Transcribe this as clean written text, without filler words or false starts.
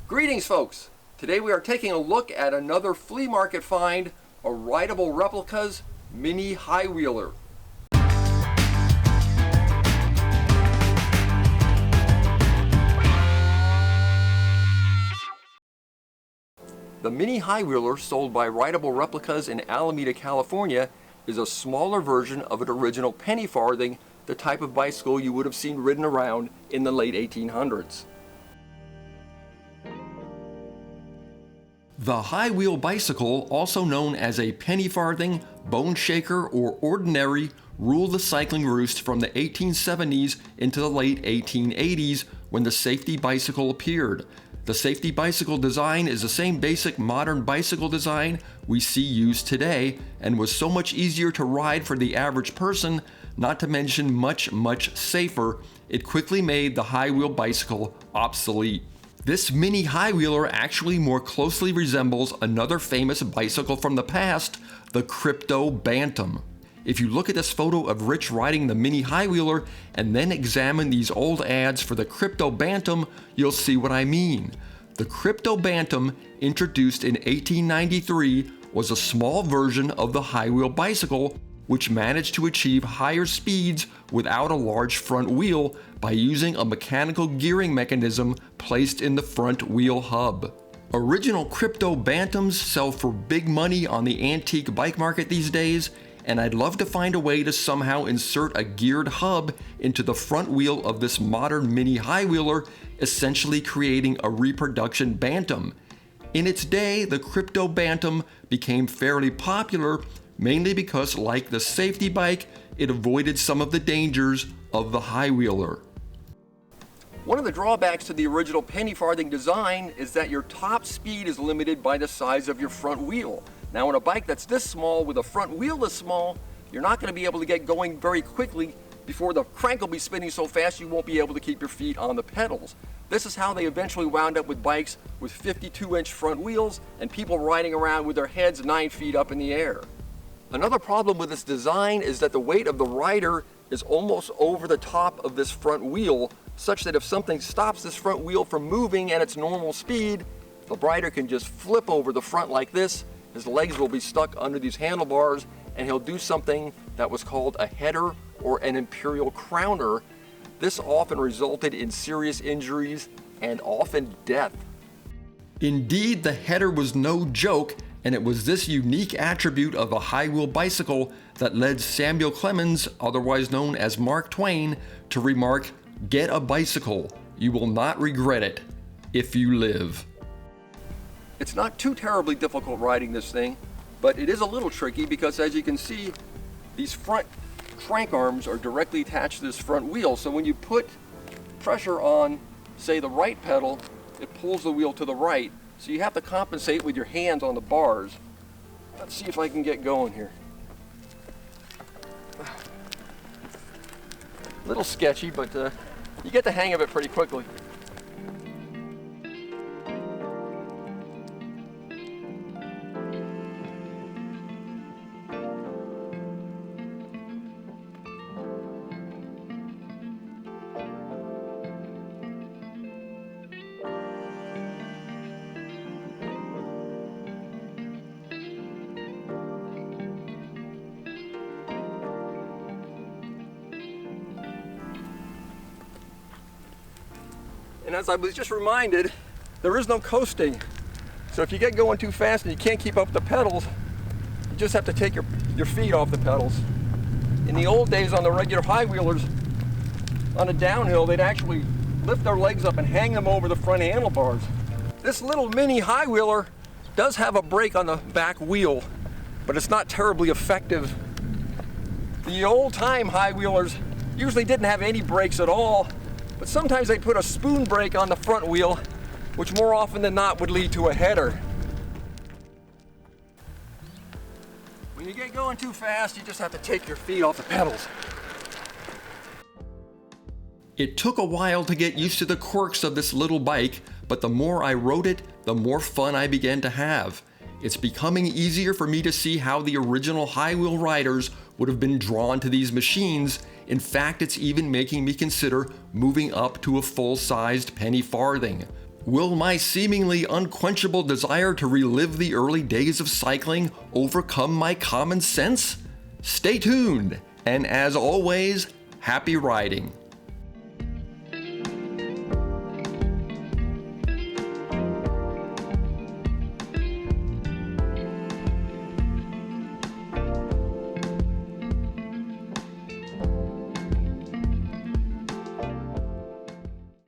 Greetings, folks! Today we are taking a look at another flea market find, a rideable Replica's mini high wheeler. The mini high wheeler, sold by Rideable Replicas in Alameda, California, is a smaller version of an original penny farthing, the type of bicycle you would have seen ridden around in the late 1800s. The high wheel bicycle, also known as a penny farthing, bone shaker, or ordinary, ruled the cycling roost from the 1870s into the late 1880s when the safety bicycle appeared. The safety bicycle design is the same basic modern bicycle design we see used today and was so much easier to ride for the average person, not to mention much safer. It quickly made the high wheel bicycle obsolete. This mini high wheeler actually more closely resembles another famous bicycle from the past, the Crypto Bantam. If you look at this photo of Rich riding the mini high wheeler and then examine these old ads for the Crypto Bantam, you'll see what I mean. The Crypto Bantam, introduced in 1893, was a small version of the high wheel bicycle, which managed to achieve higher speeds without a large front wheel by using a mechanical gearing mechanism placed in the front wheel hub. Original Crypto Bantams sell for big money on the antique bike market these days, and I'd love to find a way to somehow insert a geared hub into the front wheel of this modern mini high wheeler, essentially creating a reproduction Bantam. In its day, the Crypto Bantam became fairly popular, mainly because, like the safety bike, it avoided some of the dangers of the high wheeler. One of the drawbacks to the original penny farthing design is that your top speed is limited by the size of your front wheel. Now, on a bike that's this small with a front wheel this small, you're not going to be able to get going very quickly before the crank will be spinning so fast you won't be able to keep your feet on the pedals. This is how they eventually wound up with bikes with 52-inch front wheels and people riding around with their heads 9 feet up in the air. Another problem with this design is that the weight of the rider is almost over the top of this front wheel, such that if something stops this front wheel from moving at its normal speed, the rider can just flip over the front like this. His legs will be stuck under these handlebars, and he'll do something that was called a header or an imperial crowner. This often resulted in serious injuries and often death. Indeed, the header was no joke, and it was this unique attribute of a high wheel bicycle that led Samuel Clemens, otherwise known as Mark Twain, to remark, "Get a bicycle. You will not regret it if you live." It's not too terribly difficult riding this thing, but it is a little tricky because, as you can see, these front crank arms are directly attached to this front wheel. So when you put pressure on, say, the right pedal, it pulls the wheel to the right. So you have to compensate with your hands on the bars. Let's see if I can get going here. A little sketchy, but you get the hang of it pretty quickly. And as I was just reminded, there is no coasting. So if you get going too fast and you can't keep up the pedals, you just have to take your feet off the pedals. In the old days on the regular high wheelers, on a downhill, they'd actually lift their legs up and hang them over the front handlebars. This little mini high wheeler does have a brake on the back wheel, but it's not terribly effective. The old time high wheelers usually didn't have any brakes at all, but sometimes they put a spoon brake on the front wheel, which more often than not would lead to a header. When you get going too fast, you just have to take your feet off the pedals. It took a while to get used to the quirks of this little bike, but the more I rode it, the more fun I began to have. It's becoming easier for me to see how the original high wheel riders would have been drawn to these machines. In fact, it's even making me consider moving up to a full-sized penny farthing. Will my seemingly unquenchable desire to relive the early days of cycling overcome my common sense? Stay tuned, and as always, happy riding.